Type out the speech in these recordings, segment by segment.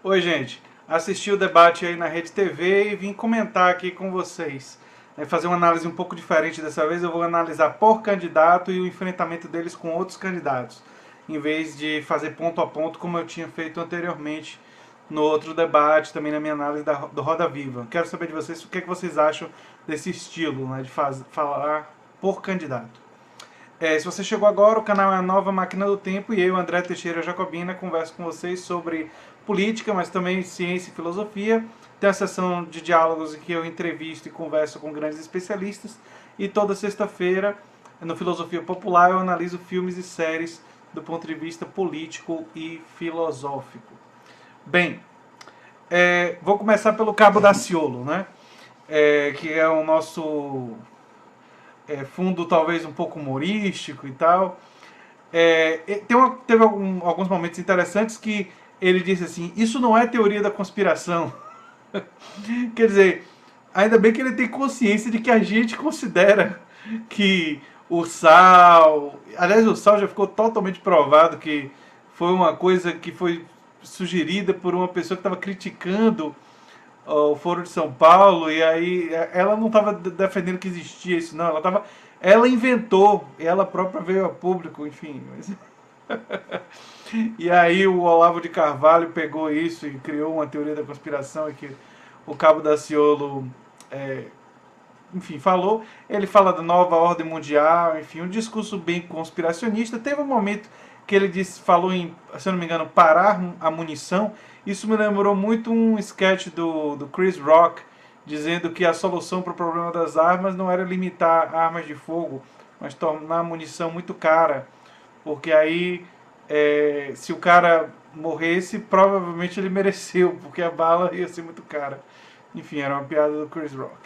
Oi, gente. Assisti o debate aí na Rede TV e vim comentar aqui com vocês. Fazer uma análise um pouco diferente dessa vez. Eu vou analisar por candidato e o enfrentamento deles com outros candidatos, em vez de fazer ponto a ponto como eu tinha feito anteriormente no outro debate, também na minha análise do Roda Viva. Quero saber de vocês o que, é que vocês acham desse estilo, né, de falar por candidato. Se você chegou agora, o canal é a Nova Máquina do Tempo e eu, André Teixeira Jacobina, converso com vocês sobre política, mas também ciência e filosofia. Tem a sessão de diálogos em que eu entrevisto e converso com grandes especialistas. E toda sexta-feira, no Filosofia Popular, eu analiso filmes e séries do ponto de vista político e filosófico. Bem, vou começar pelo Cabo Daciolo, né? Que é o nosso fundo talvez um pouco humorístico e tal. Teve alguns momentos interessantes que ele disse assim, isso não é teoria da conspiração. Quer dizer, ainda bem que ele tem consciência de que a gente considera que o sal... Aliás, o sal já ficou totalmente provado que foi uma coisa que foi sugerida por uma pessoa que estava criticando o Foro de São Paulo, e aí ela não estava defendendo que existia isso, não. Ela inventou, ela própria veio a público, enfim. E aí o Olavo de Carvalho pegou isso e criou uma teoria da conspiração e que o Cabo Daciolo, enfim, falou. Ele fala da nova ordem mundial, enfim, um discurso bem conspiracionista. Teve um momento que ele falou em, se eu não me engano, parar a munição. Isso me lembrou muito um sketch do Chris Rock, dizendo que a solução para o problema das armas não era limitar armas de fogo, mas tornar a munição muito cara. Porque aí, se o cara morresse, provavelmente ele mereceu, porque a bala ia ser muito cara. Enfim, era uma piada do Chris Rock.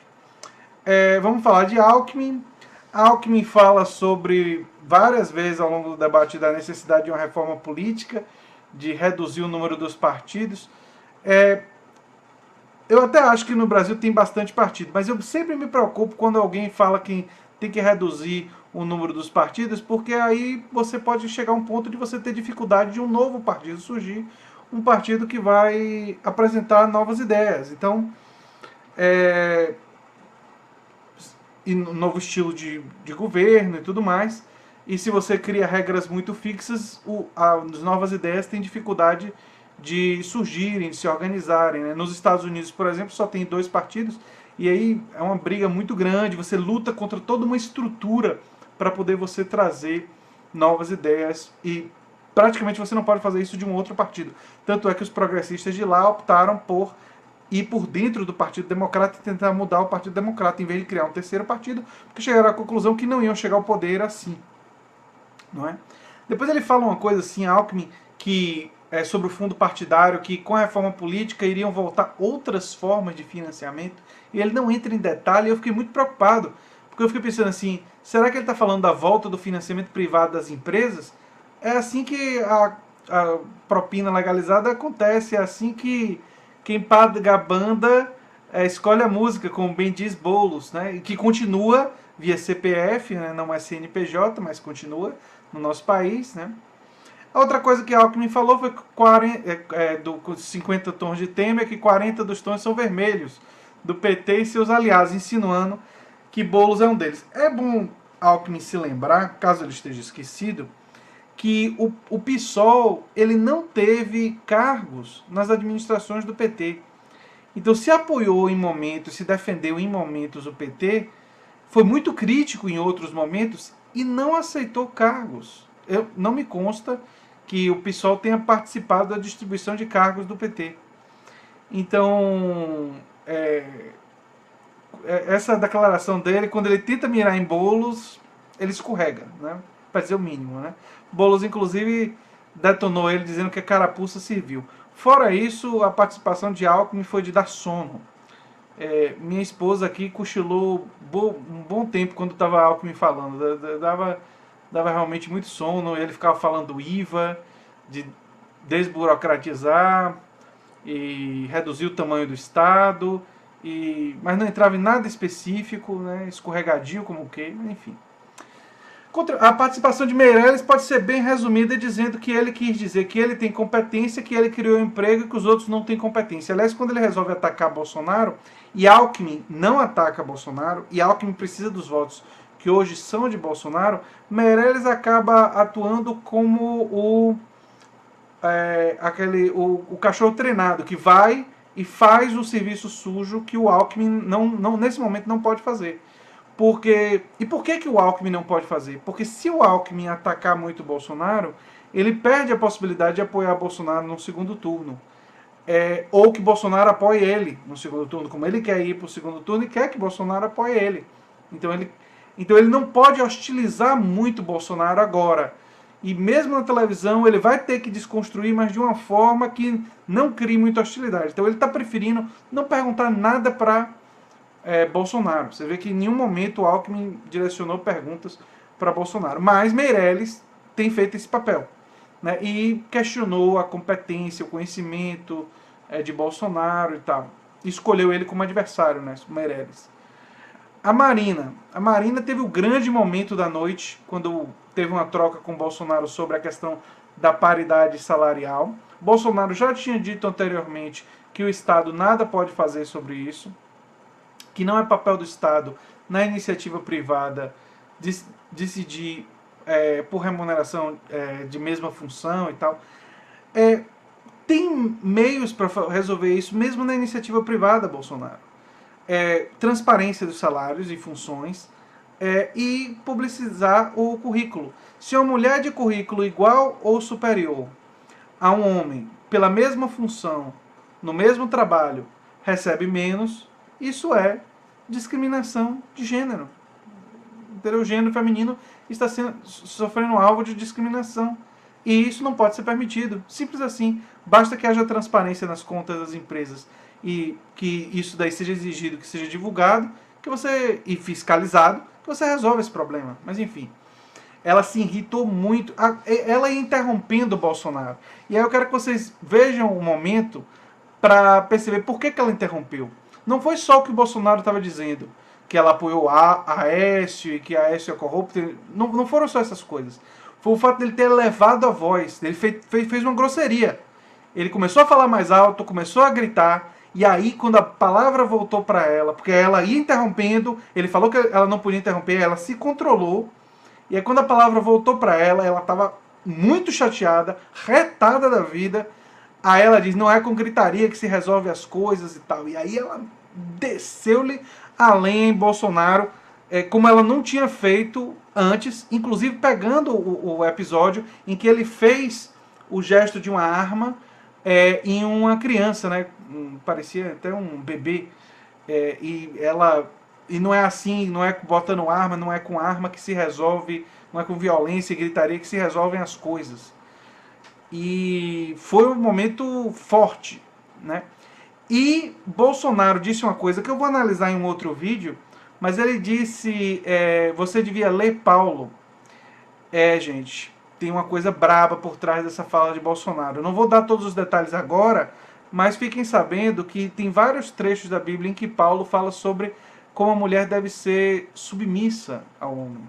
Vamos falar de Alckmin. Alckmin fala sobre, várias vezes ao longo do debate, da necessidade de uma reforma política, de reduzir o número dos partidos. Eu até acho que no Brasil tem bastante partido, mas eu sempre me preocupo quando alguém fala que tem que reduzir o número dos partidos, porque aí você pode chegar a um ponto de você ter dificuldade de um novo partido surgir, um partido que vai apresentar novas ideias. Então, e um novo estilo de governo e tudo mais. E se você cria regras muito fixas, as novas ideias têm dificuldade de surgirem, de se organizarem. Né? Nos Estados Unidos, por exemplo, só tem 2 partidos, e aí é uma briga muito grande, você luta contra toda uma estrutura para poder você trazer novas ideias, e praticamente você não pode fazer isso de um outro partido. Tanto é que os progressistas de lá optaram por ir por dentro do Partido Democrata e tentar mudar o Partido Democrata, em vez de criar um terceiro partido, porque chegaram à conclusão que não iam chegar ao poder assim. Não é? Depois ele fala uma coisa assim, Alckmin, que é sobre o fundo partidário, que com a reforma política iriam voltar outras formas de financiamento, e ele não entra em detalhe, e eu fiquei muito preocupado, porque eu fiquei pensando assim, será que ele está falando da volta do financiamento privado das empresas? É assim que a propina legalizada acontece, é assim que quem paga a banda escolhe a música, como bem diz Boulos, né? Que continua via CPF, né? Não é CNPJ, mas continua no nosso país. Né? A outra coisa que Alckmin falou foi que dos 50 tons de Temer, que 40 dos tons são vermelhos, do PT e seus aliados, insinuando que Boulos é um deles. É bom Alckmin se lembrar, caso ele esteja esquecido, que o PSOL ele não teve cargos nas administrações do PT. Então, se apoiou em momentos, se defendeu em momentos o PT, foi muito crítico em outros momentos e não aceitou cargos. Não me consta que o PSOL tenha participado da distribuição de cargos do PT. Então, essa declaração dele, quando ele tenta mirar em Boulos, ele escorrega, né? Para dizer o mínimo, né? Boulos, inclusive, detonou ele dizendo que a carapuça serviu. Fora isso, a participação de Alckmin foi de dar sono. Minha esposa aqui cochilou um bom tempo quando estava Alckmin falando. Dava realmente muito sono. Ele ficava falando do IVA, de desburocratizar e reduzir o tamanho do Estado, mas não entrava em nada específico, né? Escorregadio como o quê, enfim. A participação de Meirelles pode ser bem resumida dizendo que ele quis dizer que ele tem competência, que ele criou um emprego e que os outros não têm competência. Aliás, quando ele resolve atacar Bolsonaro, e Alckmin não ataca Bolsonaro, e Alckmin precisa dos votos que hoje são de Bolsonaro, Meirelles acaba atuando como o cachorro treinado, que vai e faz o serviço sujo que o Alckmin nesse momento não pode fazer. E por que o Alckmin não pode fazer? Porque se o Alckmin atacar muito o Bolsonaro, ele perde a possibilidade de apoiar Bolsonaro no segundo turno. Ou que Bolsonaro apoie ele no segundo turno, como ele quer ir para o segundo turno e quer que Bolsonaro apoie ele. Então ele não pode hostilizar muito Bolsonaro agora. E mesmo na televisão ele vai ter que desconstruir, mas de uma forma que não crie muita hostilidade. Então ele está preferindo não perguntar nada para Bolsonaro. Você vê que em nenhum momento o Alckmin direcionou perguntas para Bolsonaro. Mas Meirelles tem feito esse papel, né? E questionou a competência, o conhecimento de Bolsonaro e tal. Escolheu ele como adversário, né? Meirelles. A Marina teve o grande momento da noite, quando teve uma troca com Bolsonaro sobre a questão da paridade salarial. Bolsonaro já tinha dito anteriormente que o Estado nada pode fazer sobre isso, que não é papel do Estado, na iniciativa privada, decidir por remuneração de mesma função e tal. Tem meios para resolver isso, mesmo na iniciativa privada, Bolsonaro. Transparência dos salários e funções e publicizar o currículo. Se uma mulher de currículo igual ou superior a um homem, pela mesma função, no mesmo trabalho, recebe menos, isso é discriminação de gênero. O gênero feminino está sofrendo alvo de discriminação. E isso não pode ser permitido. Simples assim. Basta que haja transparência nas contas das empresas e que isso daí seja exigido, que seja divulgado, e fiscalizado, que você resolve esse problema. Mas enfim, ela se irritou muito. Ela ia interrompendo o Bolsonaro. E aí eu quero que vocês vejam um momento para perceber por que ela interrompeu. Não foi só o que o Bolsonaro estava dizendo, que ela apoiou a Aécio e que a Aécio é corrupto. Não foram só essas coisas. Foi o fato dele ter elevado a voz. Ele fez uma grosseria. Ele começou a falar mais alto, começou a gritar. E aí, quando a palavra voltou para ela, porque ela ia interrompendo, ele falou que ela não podia interromper, ela se controlou. E aí, quando a palavra voltou para ela estava muito chateada, retada da vida. Aí ela diz, não é com gritaria que se resolve as coisas e tal. E aí ela desceu-lhe além Bolsonaro, como ela não tinha feito antes, inclusive pegando o episódio em que ele fez o gesto de uma arma em uma criança, né? Parecia até um bebê. E não é assim, não é botando arma, não é com arma que se resolve, não é com violência e gritaria que se resolvem as coisas. E foi um momento forte, né? E Bolsonaro disse uma coisa que eu vou analisar em um outro vídeo, mas ele disse, você devia ler Paulo. Gente, tem uma coisa braba por trás dessa fala de Bolsonaro. Eu não vou dar todos os detalhes agora, mas fiquem sabendo que tem vários trechos da Bíblia em que Paulo fala sobre como a mulher deve ser submissa ao homem.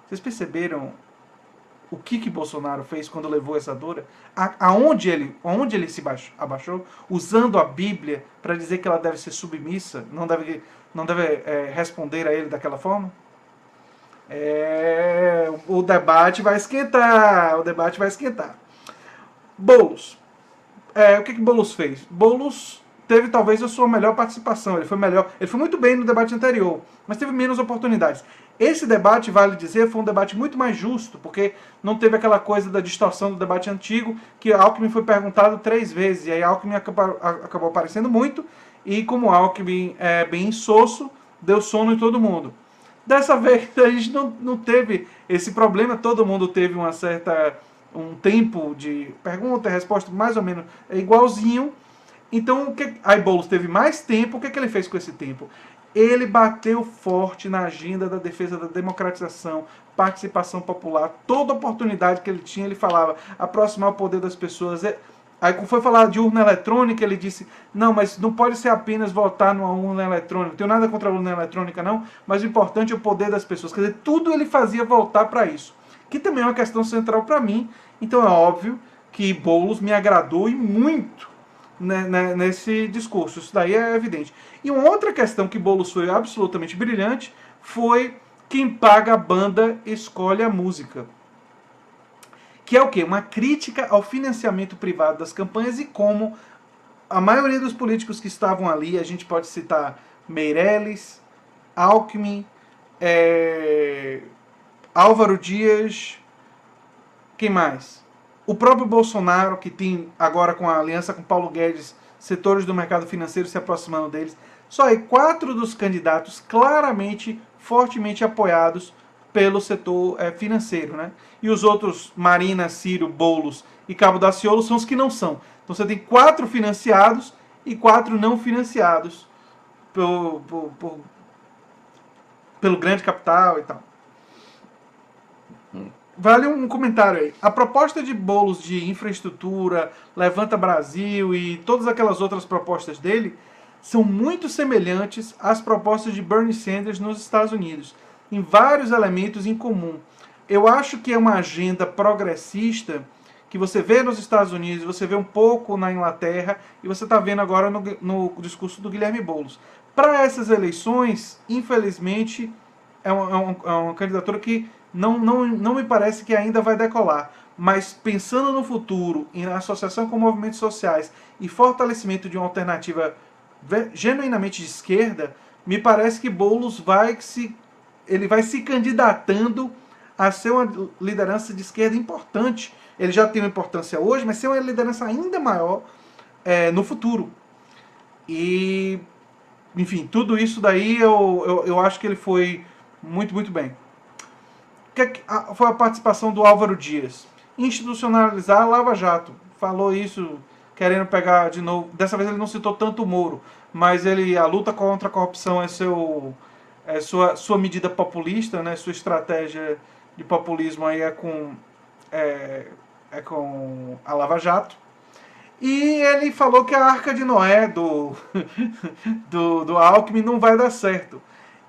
Vocês perceberam o que Bolsonaro fez quando levou essa dura? Aonde ele se abaixou? Usando a Bíblia para dizer que ela deve ser submissa, não deve responder a ele daquela forma? O debate vai esquentar. Boulos. O que Boulos fez? Boulos teve talvez a sua melhor participação. Ele foi muito bem no debate anterior, mas teve menos oportunidades. Esse debate, vale dizer, foi um debate muito mais justo, porque não teve aquela coisa da distorção do debate antigo, que Alckmin foi perguntado 3 vezes, e aí Alckmin acabou aparecendo muito, e como Alckmin é bem insosso, deu sono em todo mundo. Dessa vez a gente não teve esse problema, todo mundo teve um tempo de pergunta e resposta mais ou menos igualzinho. Então, aí Boulos teve mais tempo, o que ele fez com esse tempo? Ele bateu forte na agenda da defesa da democratização, participação popular, toda oportunidade que ele tinha, ele falava, aproximar o poder das pessoas. Aí quando foi falar de urna eletrônica, ele disse, não, mas não pode ser apenas votar numa urna eletrônica. Não tenho nada contra a urna eletrônica, não, mas o importante é o poder das pessoas. Quer dizer, tudo ele fazia voltar para isso. Que também é uma questão central para mim. Então é óbvio que Boulos me agradou e muito, né, nesse discurso. Isso daí é evidente. E uma outra questão que Boulos foi absolutamente brilhante foi quem paga a banda escolhe a música. Que é o quê? Uma crítica ao financiamento privado das campanhas e como a maioria dos políticos que estavam ali, a gente pode citar Meirelles, Alckmin, Álvaro Dias, quem mais? O próprio Bolsonaro, que tem agora com a aliança com Paulo Guedes, setores do mercado financeiro se aproximando deles. Só aí 4 dos candidatos claramente, fortemente apoiados pelo setor financeiro, né? E os outros, Marina, Ciro, Boulos e Cabo Daciolo, são os que não são. Então você tem 4 financiados e 4 não financiados pelo grande capital e tal. Vale um comentário aí. A proposta de Boulos de infraestrutura, Levanta Brasil e todas aquelas outras propostas dele são muito semelhantes às propostas de Bernie Sanders nos Estados Unidos, em vários elementos em comum. Eu acho que é uma agenda progressista que você vê nos Estados Unidos, você vê um pouco na Inglaterra e você está vendo agora no discurso do Guilherme Boulos. Para essas eleições, infelizmente, é uma candidatura que não me parece que ainda vai decolar. Mas pensando no futuro, em associação com movimentos sociais e fortalecimento de uma alternativa genuinamente de esquerda, me parece que Boulos vai se candidatando a ser uma liderança de esquerda importante. Ele já tem uma importância hoje, mas ser uma liderança ainda maior no futuro. E, enfim, tudo isso daí eu acho que ele foi muito, muito bem. Foi a participação do Álvaro Dias. Institucionalizar a Lava Jato. Falou isso querendo pegar de novo. Dessa vez ele não citou tanto o Moro, mas a luta contra a corrupção é sua medida populista, né? Sua estratégia de populismo aí é com a Lava Jato. E ele falou que a Arca de Noé do Alckmin não vai dar certo.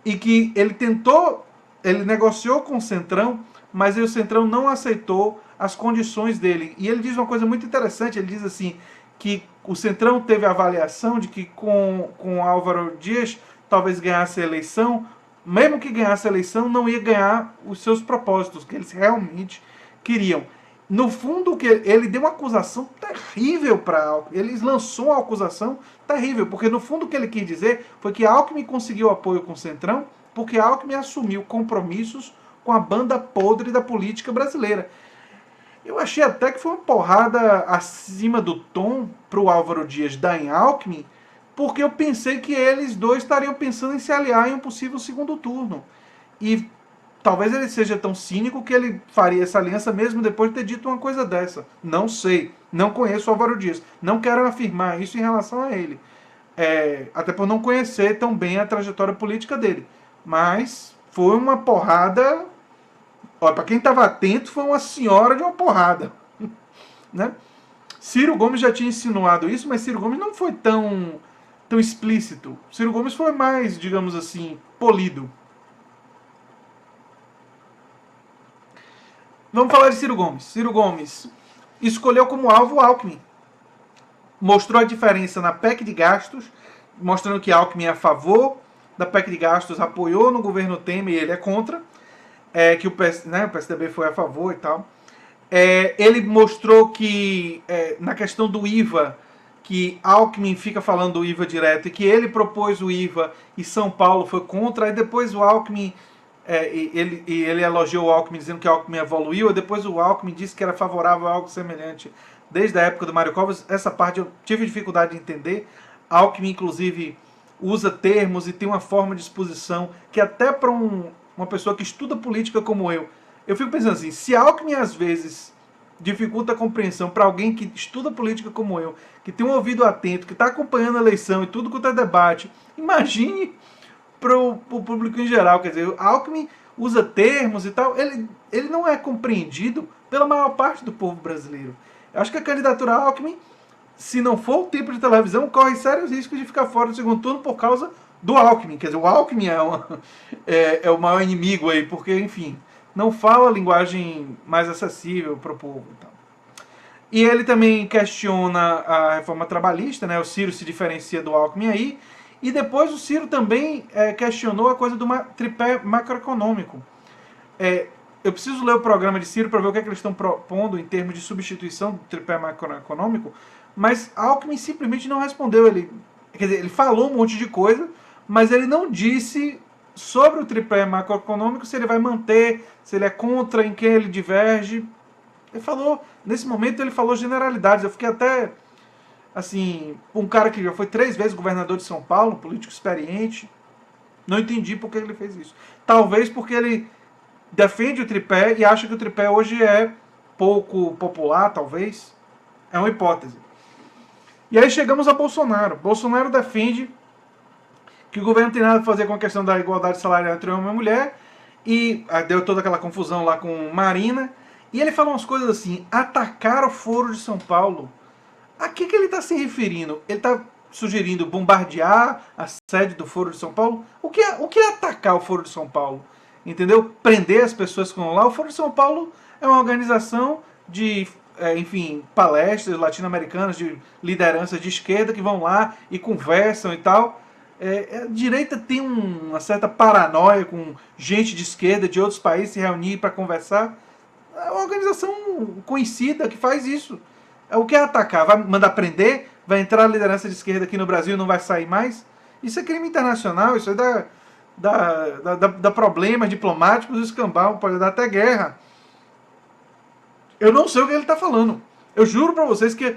E que ele negociou com o Centrão, mas o Centrão não aceitou as condições dele. E ele diz uma coisa muito interessante, ele diz assim, que o Centrão teve a avaliação de que com Álvaro Dias talvez ganhasse a eleição, mesmo que ganhasse a eleição, não ia ganhar os seus propósitos, que eles realmente queriam. No fundo, que ele deu uma acusação terrível para Alckmin. Ele lançou uma acusação terrível, porque no fundo o que ele quis dizer foi que Alckmin conseguiu apoio com o Centrão, porque Alckmin assumiu compromissos com a banda podre da política brasileira. Eu achei até que foi uma porrada acima do tom para o Álvaro Dias dar em Alckmin, porque eu pensei que eles dois estariam pensando em se aliar em um possível segundo turno. E talvez ele seja tão cínico que ele faria essa aliança mesmo depois de ter dito uma coisa dessa. Não sei. Não conheço o Álvaro Dias. Não quero afirmar isso em relação a ele. Até por não conhecer tão bem a trajetória política dele. Mas foi uma porrada. Para quem estava atento, foi uma senhora de uma porrada. Né? Ciro Gomes já tinha insinuado isso, mas Ciro Gomes não foi tão explícito. Ciro Gomes foi mais, digamos assim, polido. Vamos falar de Ciro Gomes. Ciro Gomes escolheu como alvo o Alckmin. Mostrou a diferença na PEC de gastos, mostrando que Alckmin é a favor da PEC de gastos, apoiou no governo Temer e ele é contra. Que o PSDB foi a favor e tal. Ele mostrou que, na questão do IVA, que Alckmin fica falando do IVA direto e que ele propôs o IVA e São Paulo foi contra, e depois o Alckmin... ele elogiou o Alckmin dizendo que o Alckmin evoluiu, e depois o Alckmin disse que era favorável a algo semelhante desde a época do Mário Covas. Essa parte eu tive dificuldade de entender. Alckmin, inclusive, usa termos e tem uma forma de exposição que até para uma pessoa que estuda política como eu fico pensando assim, se Alckmin às vezes dificulta a compreensão para alguém que estuda política como eu, que tem um ouvido atento, que está acompanhando a eleição e tudo quanto é debate, imagine para o público em geral. Quer dizer, Alckmin usa termos e tal, ele não é compreendido pela maior parte do povo brasileiro. Eu acho que a candidatura Alckmin se não for o tempo de televisão, corre sérios riscos de ficar fora do segundo turno por causa do Alckmin. Quer dizer, o Alckmin é o maior inimigo aí, porque, enfim, não fala a linguagem mais acessível para o povo. Então. E ele também questiona a reforma trabalhista, né? O Ciro se diferencia do Alckmin aí. E depois o Ciro também questionou a coisa do tripé macroeconômico. Eu preciso ler o programa de Ciro para ver o que, é que eles estão propondo em termos de substituição do tripé macroeconômico, mas Alckmin simplesmente não respondeu. Quer dizer, ele falou um monte de coisa, mas ele não disse sobre o tripé macroeconômico se ele vai manter, se ele é contra, em quem ele diverge. Ele falou, nesse momento ele falou generalidades. Eu fiquei até, assim, um cara que já foi 3 vezes governador de São Paulo, político experiente, não entendi por que ele fez isso. Talvez porque ele defende o tripé e acha que o tripé hoje é pouco popular, talvez. É uma hipótese. E aí chegamos a Bolsonaro. Bolsonaro defende que o governo não tem nada a fazer com a questão da igualdade salarial entre homem e mulher, e deu toda aquela confusão lá com Marina, e ele fala umas coisas assim, atacar o Foro de São Paulo. A que ele está se referindo? Ele está sugerindo bombardear a sede do Foro de São Paulo? O que é atacar o Foro de São Paulo? Entendeu? Prender as pessoas que vão lá. O Foro de São Paulo é uma organização de, enfim, palestras latino-americanas, de lideranças de esquerda que vão lá e conversam e tal. A direita tem uma certa paranoia com gente de esquerda de outros países se reunir para conversar. É uma organização conhecida que faz isso. O que é atacar? Vai mandar prender? Vai entrar a liderança de esquerda aqui no Brasil e não vai sair mais? Isso é crime internacional, isso é dá problemas diplomáticos, escambau, pode dar até guerra. Eu não sei o que ele está falando. Eu juro para vocês que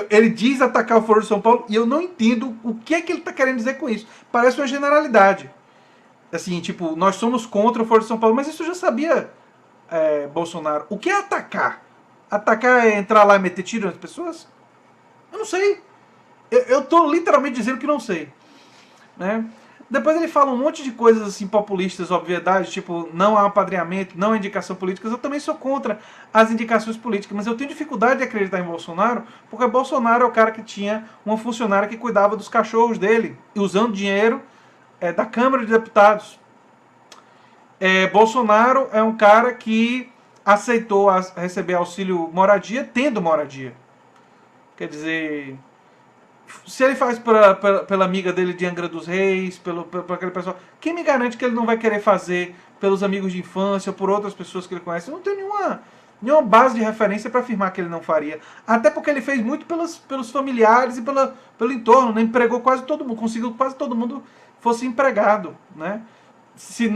ele diz atacar o Foro de São Paulo e eu não entendo o que é que ele está querendo dizer com isso. Parece uma generalidade. Assim, tipo, nós somos contra o Foro de São Paulo, mas isso eu já sabia, Bolsonaro. O que é atacar? Atacar é entrar lá e meter tiro nas pessoas? Eu não sei. Eu estou literalmente dizendo que não sei. Né? Depois ele fala um monte de coisas assim populistas, obviedades, tipo, não há apadrinhamento, não há indicação política. Eu também sou contra as indicações políticas, mas eu tenho dificuldade de acreditar em Bolsonaro, porque Bolsonaro é o cara que tinha uma funcionária que cuidava dos cachorros dele, e usando dinheiro da Câmara de Deputados. Bolsonaro é um cara que aceitou receber auxílio moradia, tendo moradia. Quer dizer, se ele faz pela amiga dele de Angra dos Reis, por aquele pessoal, quem me garante que ele não vai querer fazer pelos amigos de infância ou por outras pessoas que ele conhece? Eu não tenho nenhuma base de referência para afirmar que ele não faria. Até porque ele fez muito pelos familiares e pelo entorno, né? Empregou quase todo mundo, conseguiu que quase todo mundo fosse empregado. Né? Se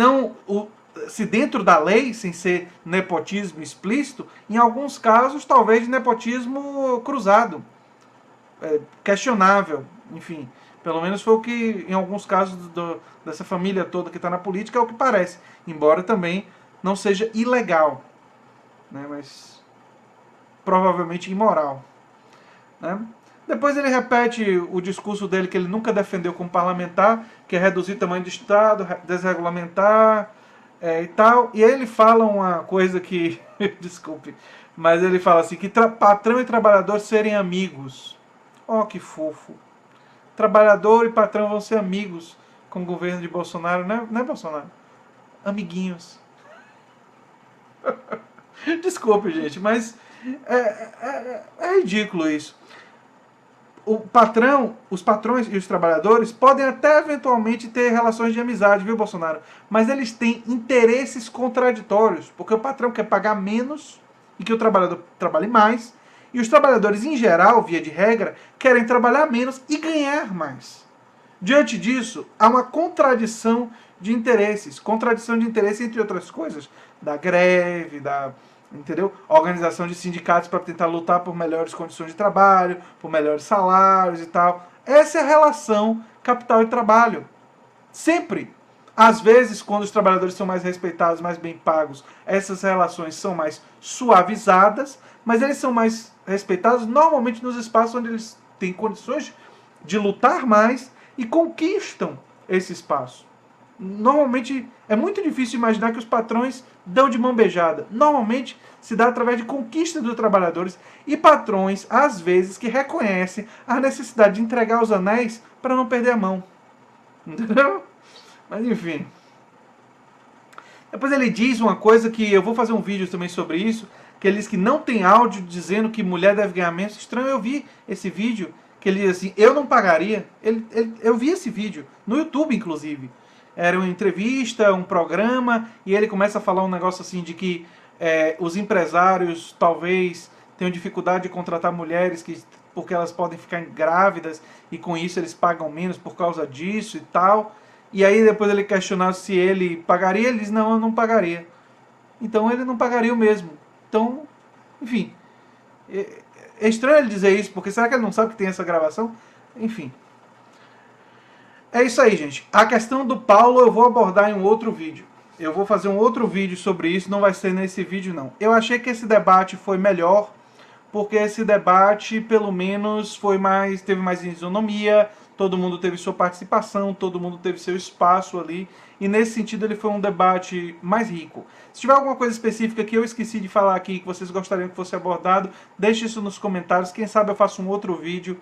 dentro da lei, sem ser nepotismo explícito, em alguns casos talvez de nepotismo cruzado. Questionável, enfim, pelo menos foi o que em alguns casos dessa família toda que está na política é o que parece, embora também não seja ilegal, né, mas provavelmente imoral, né? Depois ele repete o discurso dele que ele nunca defendeu como parlamentar, que é reduzir o tamanho do Estado, desregulamentar e tal, e aí ele fala uma coisa que, desculpe, mas ele fala assim, que patrão e trabalhador serem amigos. Oh, que fofo. Trabalhador e patrão vão ser amigos com o governo de Bolsonaro, né, Bolsonaro? Amiguinhos. Desculpe, gente, mas é ridículo isso. Os patrões e os trabalhadores podem até eventualmente ter relações de amizade, viu, Bolsonaro? Mas eles têm interesses contraditórios, porque o patrão quer pagar menos e que o trabalhador trabalhe mais, e os trabalhadores, em geral, via de regra, querem trabalhar menos e ganhar mais. Diante disso, há uma contradição de interesses. Contradição de interesse, entre outras coisas, da greve, entendeu? Organização de sindicatos para tentar lutar por melhores condições de trabalho, por melhores salários e tal. Essa é a relação capital e trabalho. Sempre. Às vezes, quando os trabalhadores são mais respeitados, mais bem pagos, essas relações são mais suavizadas, mas eles são mais respeitados normalmente nos espaços onde eles têm condições de lutar mais e conquistam esse espaço. Normalmente é muito difícil imaginar que os patrões dão de mão beijada. Normalmente se dá através de conquista dos trabalhadores e patrões, às vezes, que reconhecem a necessidade de entregar os anéis para não perder a mão. Entendeu? Mas enfim. Depois ele diz uma coisa que eu vou fazer um vídeo também sobre isso, que ele diz que não tem áudio dizendo que mulher deve ganhar menos. Estranho, eu vi esse vídeo, que ele diz assim, eu não pagaria. Eu vi esse vídeo, no YouTube inclusive. Era uma entrevista, um programa, e ele começa a falar um negócio assim de que os empresários talvez tenham dificuldade de contratar mulheres porque elas podem ficar grávidas e com isso eles pagam menos por causa disso e tal. E aí depois ele questionava se ele pagaria, ele diz, não, eu não pagaria. Então ele não pagaria o mesmo. Então, enfim, é estranho ele dizer isso, porque será que ele não sabe que tem essa gravação? Enfim. É isso aí, gente. A questão do Paulo eu vou abordar em um outro vídeo. Eu vou fazer um outro vídeo sobre isso, não vai ser nesse vídeo não. Eu achei que esse debate foi melhor, porque esse debate pelo menos teve mais isonomia, todo mundo teve sua participação, todo mundo teve seu espaço ali, e nesse sentido ele foi um debate mais rico. Se tiver alguma coisa específica que eu esqueci de falar aqui, que vocês gostariam que fosse abordado, deixe isso nos comentários, quem sabe eu faço um outro vídeo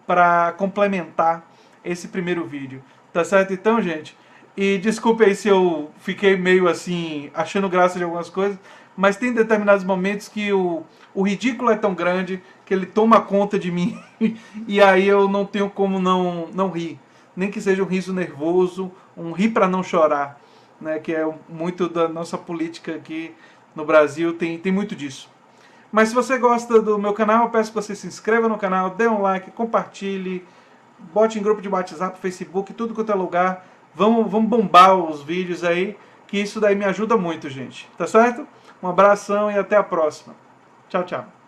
para complementar esse primeiro vídeo. Tá certo então, gente? E desculpe aí se eu fiquei meio assim, achando graça de algumas coisas, mas tem determinados momentos que o ridículo é tão grande que ele toma conta de mim e aí eu não tenho como não rir. Nem que seja um riso nervoso, um rir para não chorar, né? Que é muito da nossa política aqui no Brasil, tem muito disso. Mas se você gosta do meu canal, eu peço que você se inscreva no canal, dê um like, compartilhe, bote em grupo de WhatsApp, Facebook, tudo quanto é lugar. Vamos bombar os vídeos aí, que isso daí me ajuda muito, gente. Tá certo? Um abração e até a próxima. Tchau, tchau.